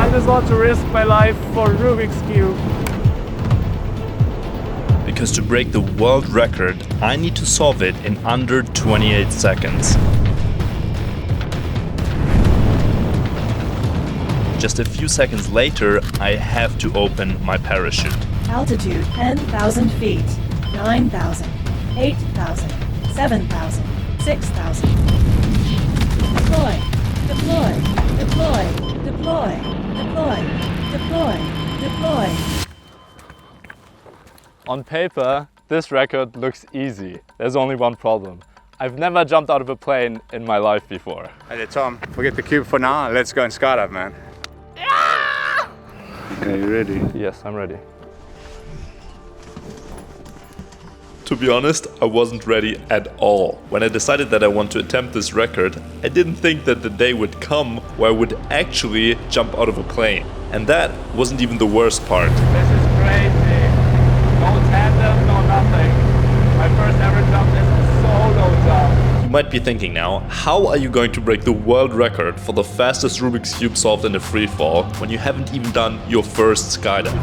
I just want to risk my life for Rubik's Cube. Because to break the world record, I need to solve it in under 28 seconds. Just a few seconds later, I have to open my parachute. Altitude 10,000 feet, 9,000, 8,000, 7,000, 6,000. Deploy, deploy, deploy, deploy, deploy, deploy, deploy. On paper, this record looks easy. There's only one problem. I've never jumped out of a plane in my life before. Hey Tom, forget the cube for now and let's go and skydive, man. Are you ready? Yes, I'm ready. To be honest, I wasn't ready at all. When I decided that I want to attempt this record, I didn't think that the day would come where I would actually jump out of a plane. And that wasn't even the worst part. This is crazy. No tandem, no nothing. My first ever jump is a solo jump. You might be thinking now, how are you going to break the world record for the fastest Rubik's Cube solved in a free fall when you haven't even done your first skydive?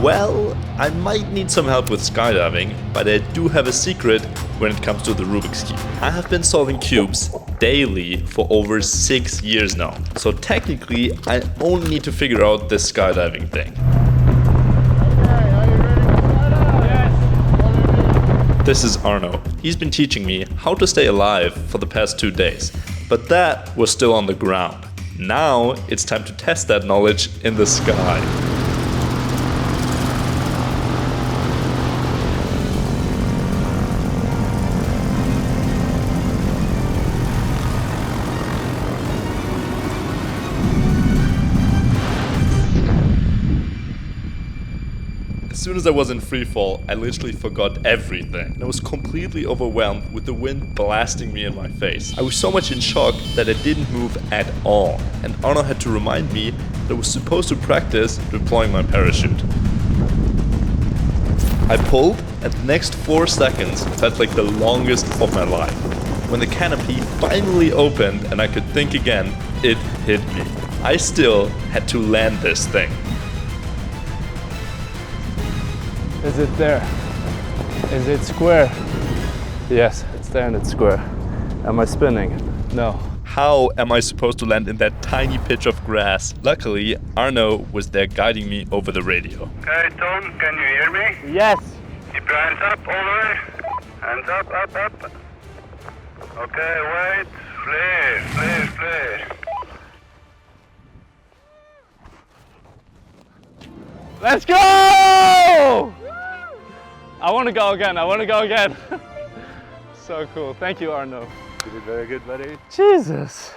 Well, I might need some help with skydiving, but I do have a secret when it comes to the Rubik's Cube. I have been solving cubes daily for over 6 years now, so technically I only need to figure out this skydiving thing. This is Arno. He's been teaching me how to stay alive for the past 2 days, but that was still on the ground. Now it's time to test that knowledge in the sky. As soon as I was in free fall, I literally forgot everything. I was completely overwhelmed with the wind blasting me in my face. I was so much in shock that I didn't move at all, and Arno had to remind me that I was supposed to practice deploying my parachute. I pulled, and the next 4 seconds felt like the longest of my life. When the canopy finally opened and I could think again, it hit me. I still had to land this thing. Is it there? Is it square? Yes, it's there and it's square. Am I spinning? No. How am I supposed to land in that tiny pitch of grass? Luckily, Arno was there guiding me over the radio. Okay, Tom, can you hear me? Yes! Keep your hands up all the way. Hands up, up, up. Okay, wait. Flare, flare, flare. Let's go! I want to go again. So cool. Thank you, Arno. You did very good, buddy. Jesus.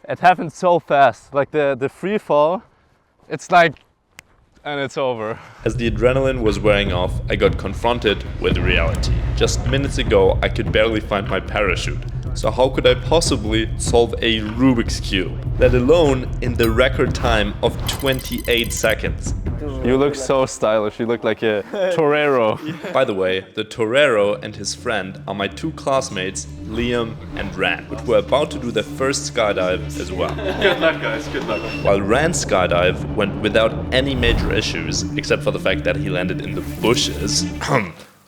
It happened so fast. Like the free fall, it's like, and it's over. As the adrenaline was wearing off, I got confronted with reality. Just minutes ago, I could barely find my parachute. So how could I possibly solve a Rubik's Cube? Let alone in the record time of 28 seconds. You look so stylish. You look like a torero. By the way, the torero and his friend are my 2 classmates, Liam and Ran, which were about to do their first skydive as well. Good luck, guys. Good luck. While Ran's skydive went without any major issues, except for the fact that he landed in the bushes,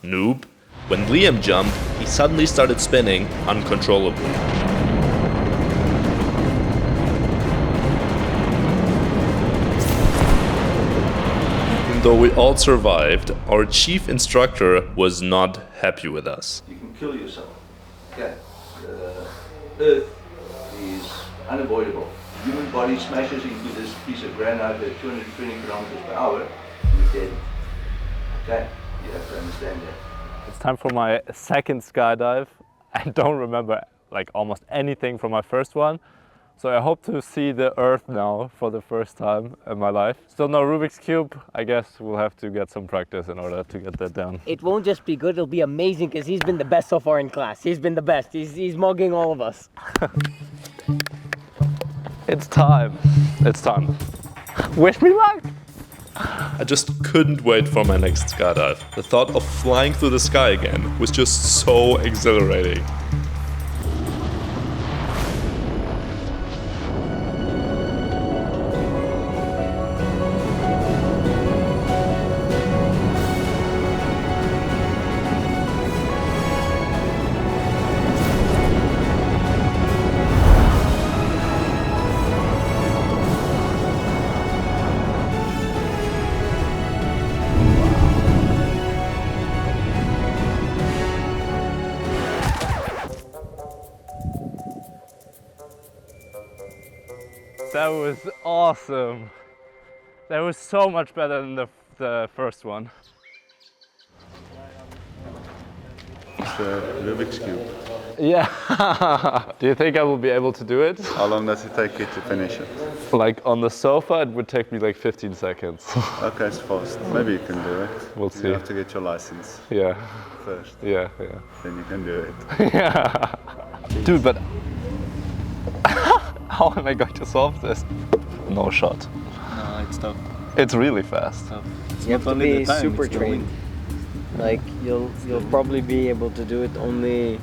noob. When Liam jumped, he suddenly started spinning uncontrollably. Even though we all survived, our chief instructor was not happy with us. You can kill yourself. Okay. The Earth is unavoidable. Human body smashes into this piece of granite at 220 kilometers per hour, you're dead. Okay? You have to understand that. It's time for my second skydive. I don't remember like almost anything from my first one. So I hope to see the Earth now for the first time in my life. Still no Rubik's Cube. I guess we'll have to get some practice in order to get that down. It won't just be good, it'll be amazing because he's been the best so far in class. He's been the best. He's mugging all of us. It's time. It's time. Wish me luck! I just couldn't wait for my next skydive. The thought of flying through the sky again was just so exhilarating. That was awesome. That was so much better than the first one. It's a Rubik's Cube. Yeah. Do you think I will be able to do it? How long does it take you to finish it? Like on the sofa, it would take me like 15 seconds. Okay, it's fast. Maybe you can do it. We'll see. You have to get your license Yeah. first. Yeah. Then you can do it. Yeah. Dude, but how am I going to solve this? No shot. No, it's tough. It's really fast. You have to be super trained. Like you'll probably be able to do it only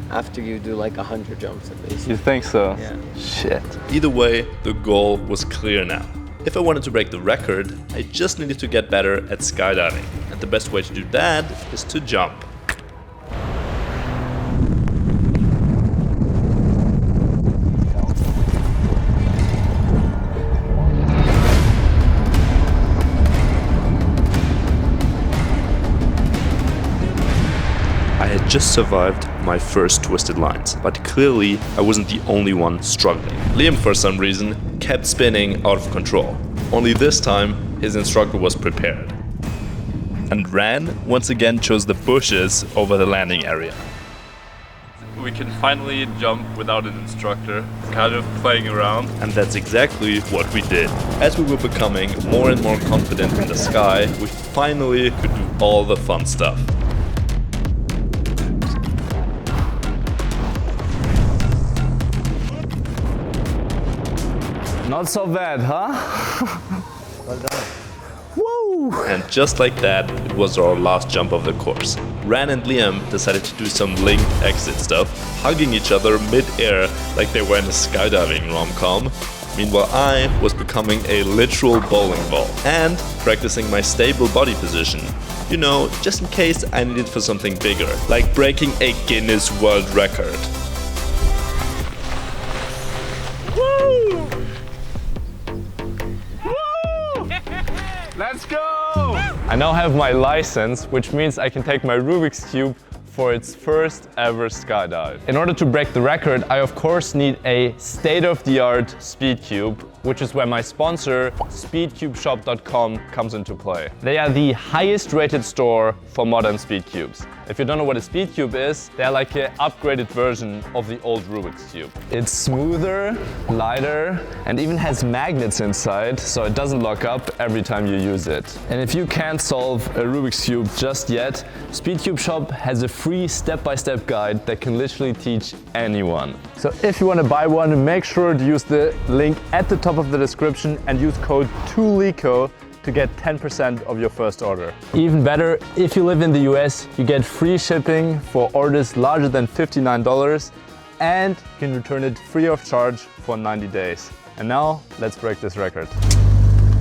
after you do like 100 jumps at least. You think so? Yeah. Shit. Either way, the goal was clear now. If I wanted to break the record, I just needed to get better at skydiving. And the best way to do that is to jump. I had just survived my first twisted lines, but clearly I wasn't the only one struggling. Liam, for some reason, kept spinning out of control. Only this time, his instructor was prepared. And Ran once again chose the bushes over the landing area. We can finally jump without an instructor, kind of playing around. And that's exactly what we did. As we were becoming more and more confident in the sky, we finally could do all the fun stuff. Not so bad, huh? Well done. Woo! And just like that, it was our last jump of the course. Ran and Liam decided to do some linked exit stuff, hugging each other mid-air like they were in a skydiving rom-com. Meanwhile, I was becoming a literal bowling ball and practicing my stable body position. You know, just in case I needed for something bigger, like breaking a Guinness World Record. Let's go! I now have my license, which means I can take my Rubik's Cube for its first ever skydive. In order to break the record, I of course need a state-of-the-art speed cube, which is where my sponsor, speedcubeshop.com, comes into play. They are the highest rated store for modern speed cubes. If you don't know what a speed cube is, they're like an upgraded version of the old Rubik's Cube. It's smoother, lighter, and even has magnets inside, so it doesn't lock up every time you use it. And if you can't solve a Rubik's Cube just yet, Speedcube Shop has a free step-by-step guide that can literally teach anyone. So if you want to buy one, make sure to use the link at the top of the description and use code 2LICO to get 10% of your first order. Even better, if you live in the US, you get free shipping for orders larger than $59 and you can return it free of charge for 90 days. And now, let's break this record.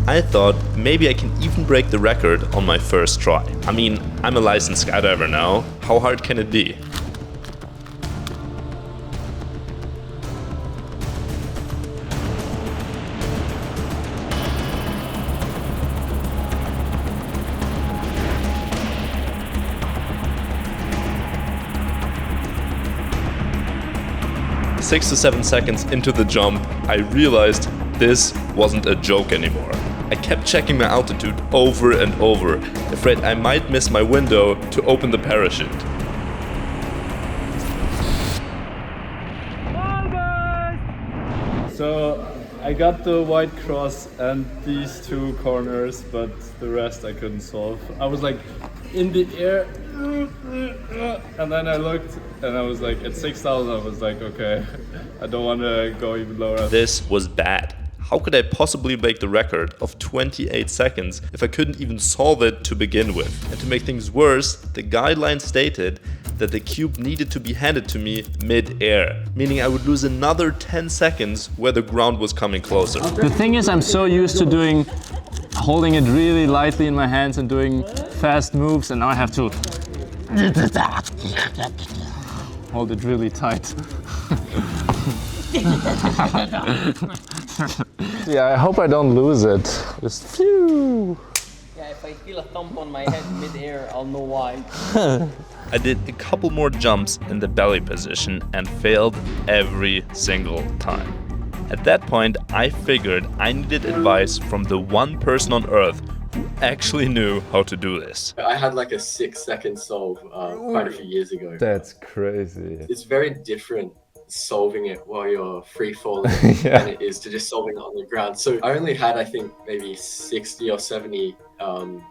I thought maybe I can even break the record on my first try. I mean, I'm a licensed skydiver now. How hard can it be? Six to 7 seconds into the jump, I realized this wasn't a joke anymore. I kept checking my altitude over and over, afraid I might miss my window to open the parachute. So I got the white cross and these two corners, but the rest I couldn't solve. I was like in the air, and then I looked and I was like at 6,000, I was like, okay, I don't want to go even lower. This was bad. How could I possibly break the record of 28 seconds if I couldn't even solve it to begin with? And to make things worse, the guideline stated that the cube needed to be handed to me mid-air, meaning I would lose another 10 seconds where the ground was coming closer. The thing is, I'm so used to holding it really lightly in my hands and doing fast moves, and now I have to hold it really tight. Yeah, I hope I don't lose it. Just phew. Yeah, if I feel a thump on my head mid-air, I'll know why. I did a couple more jumps in the belly position and failed every single time. At that point, I figured I needed advice from the one person on Earth who actually knew how to do this. I had like a 6-second solve quite a few years ago. That's crazy. It's very different solving it while you're free falling Yeah. than it is to just solving it on the ground. So I only had, I think, maybe 60 or 70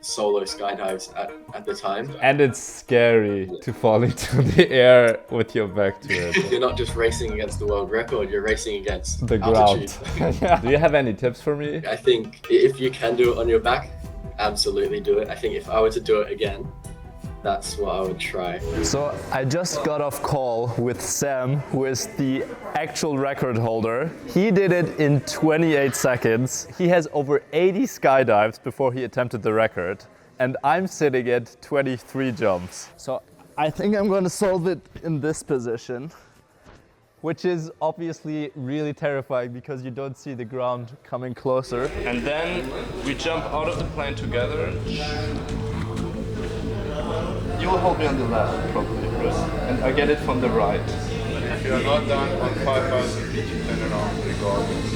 solo skydives at the time. And it's scary to fall into the air with your back to it. You're not just racing against the world record, you're racing against The altitude. ground. Yeah. Do you have any tips for me? I think if you can do it on your back, absolutely do it. I think if I were to do it again, that's what I would try. So I just got off call with Sam, who is the actual record holder. He did it in 28 seconds. He has over 80 skydives before he attempted the record. And I'm sitting at 23 jumps. So I think I'm gonna solve it in this position, which is obviously really terrifying because you don't see the ground coming closer. And then we jump out of the plane together. You will hold me on the left, probably, Chris. And I get it from the right. If you are not done on 5,000 feet, you turn around regardless.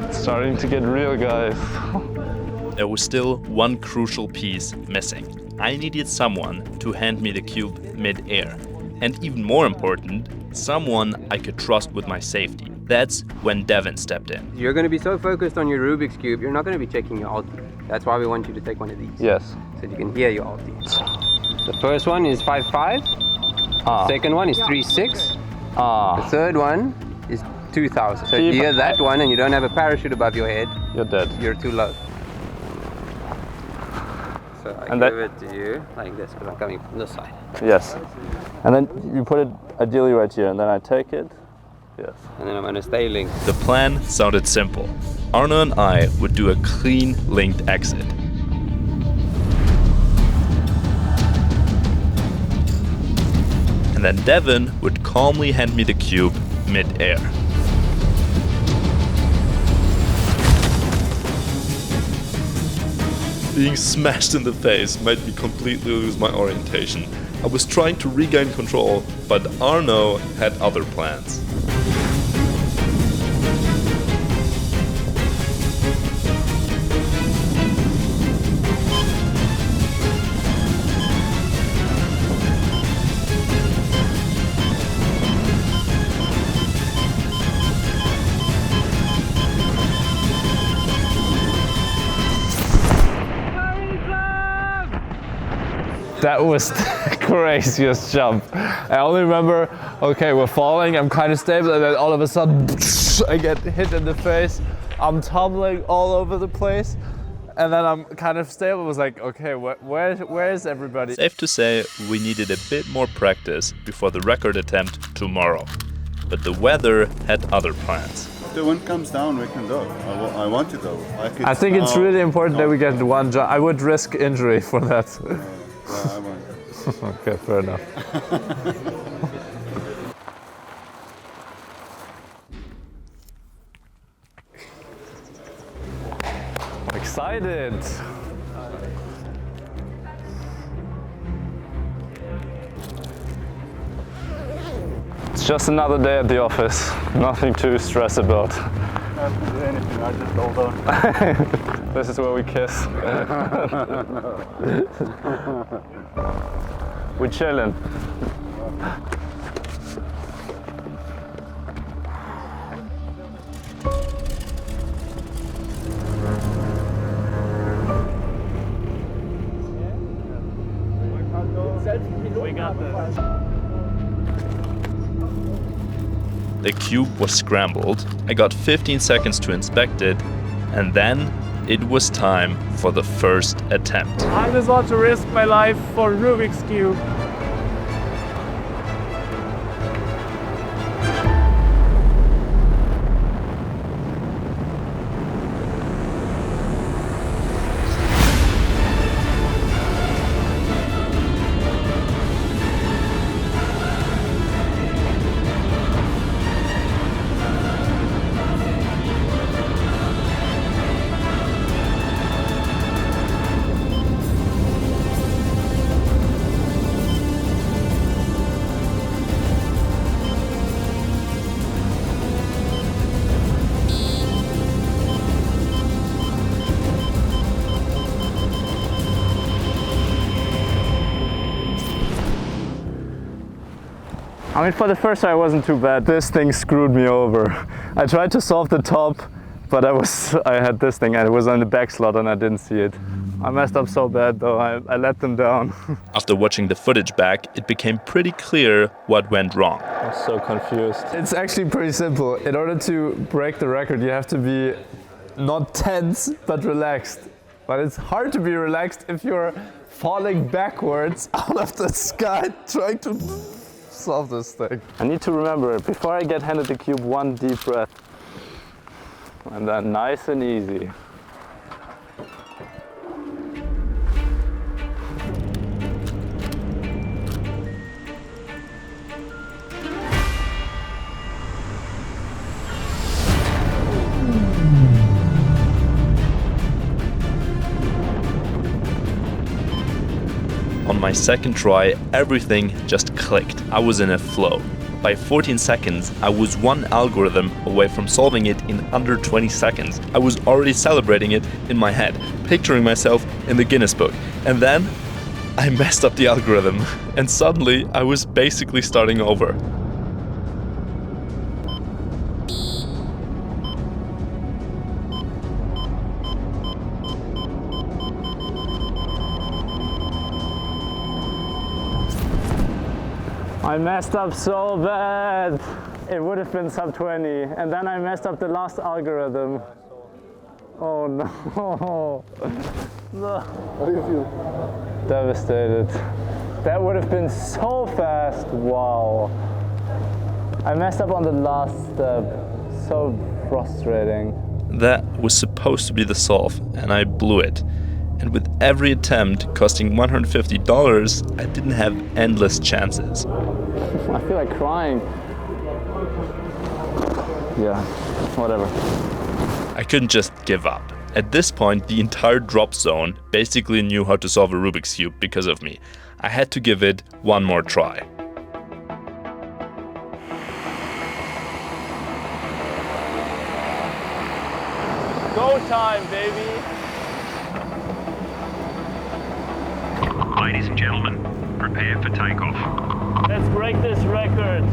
It's starting to get real, guys. There was still one crucial piece missing. I needed someone to hand me the cube mid-air. And even more important, someone I could trust with my safety. That's when Devin stepped in. You're going to be so focused on your Rubik's Cube, you're not going to be checking your alti. That's why we want you to take one of these. Yes. So you can hear your alti. The first one is 5.5. Second one is 3.6. The third one is 2,000. So if you hear that one and you don't have a parachute above your head, You're dead. you're too low. So I give it to you like this because I'm coming from this side. Yes. And then you put it ideally right here, and then I take it. Yes. And then I'm going to stay linked. The plan sounded simple. Arno and I would do a clean linked exit. And then Devin would calmly hand me the cube mid-air. Being smashed in the face made me completely lose my orientation. I was trying to regain control, but Arno had other plans. That was the craziest jump. I only remember, okay, we're falling, I'm kind of stable, and then all of a sudden, I get hit in the face. I'm tumbling all over the place, and then I'm kind of stable. I was like, okay, where is everybody? Safe to say, we needed a bit more practice before the record attempt tomorrow. But the weather had other plans. If the wind comes down, we can go. I want to go. I think it's really important that we get one jump. I would risk injury for that. I won't. Okay, fair enough. Excited. It's just another day at the office. Nothing to stress about. I have to do anything, I just hold on. This is where we kiss. We're chilling. We got this. The cube was scrambled. I got 15 seconds to inspect it, and then it was time for the first attempt. I just want to risk my life for Rubik's Cube. I mean, for the first try it wasn't too bad. This thing screwed me over. I tried to solve the top, but I had this thing and it was on the back slot and I didn't see it. I messed up so bad though, I let them down. After watching the footage back, it became pretty clear what went wrong. I was so confused. It's actually pretty simple. In order to break the record, you have to be not tense, but relaxed. But it's hard to be relaxed if you're falling backwards out of the sky trying to solve this thing. I need to remember it. Before I get handed the cube, one deep breath. And then nice and easy. On my second try, everything just clicked. I was in a flow. By 14 seconds, I was one algorithm away from solving it in under 20 seconds. I was already celebrating it in my head, picturing myself in the Guinness book. And then I messed up the algorithm, and suddenly I was basically starting over. I messed up so bad. It would have been sub 20, and then I messed up the last algorithm. Oh no. No. How do you feel? Devastated. That would have been so fast. Wow. I messed up on the last step. So frustrating. That was supposed to be the solve, and I blew it. And with every attempt costing $150, I didn't have endless chances. I feel like crying. Yeah, whatever. I couldn't just give up. At this point, the entire drop zone basically knew how to solve a Rubik's Cube because of me. I had to give it one more try. Go time, baby! Ladies and gentlemen, prepare for takeoff. Let's break this record.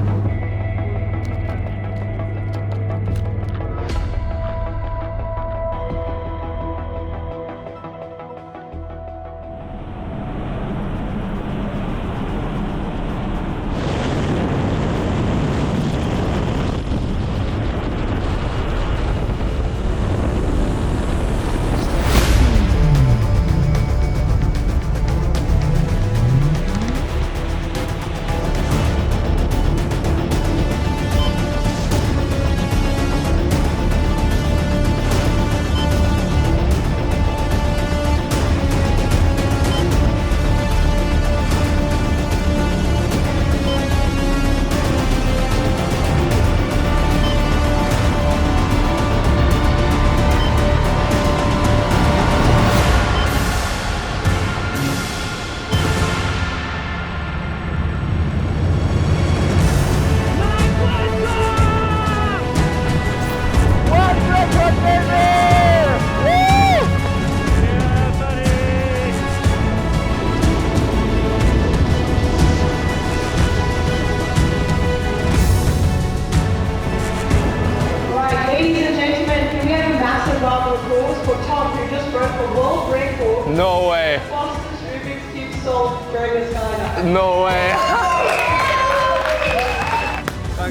No way. Fastest Rubik's Cube solved during a skydive. No way.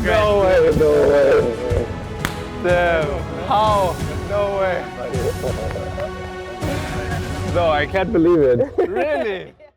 No way. No way. Damn. How? No way. No, I can't believe it. Really?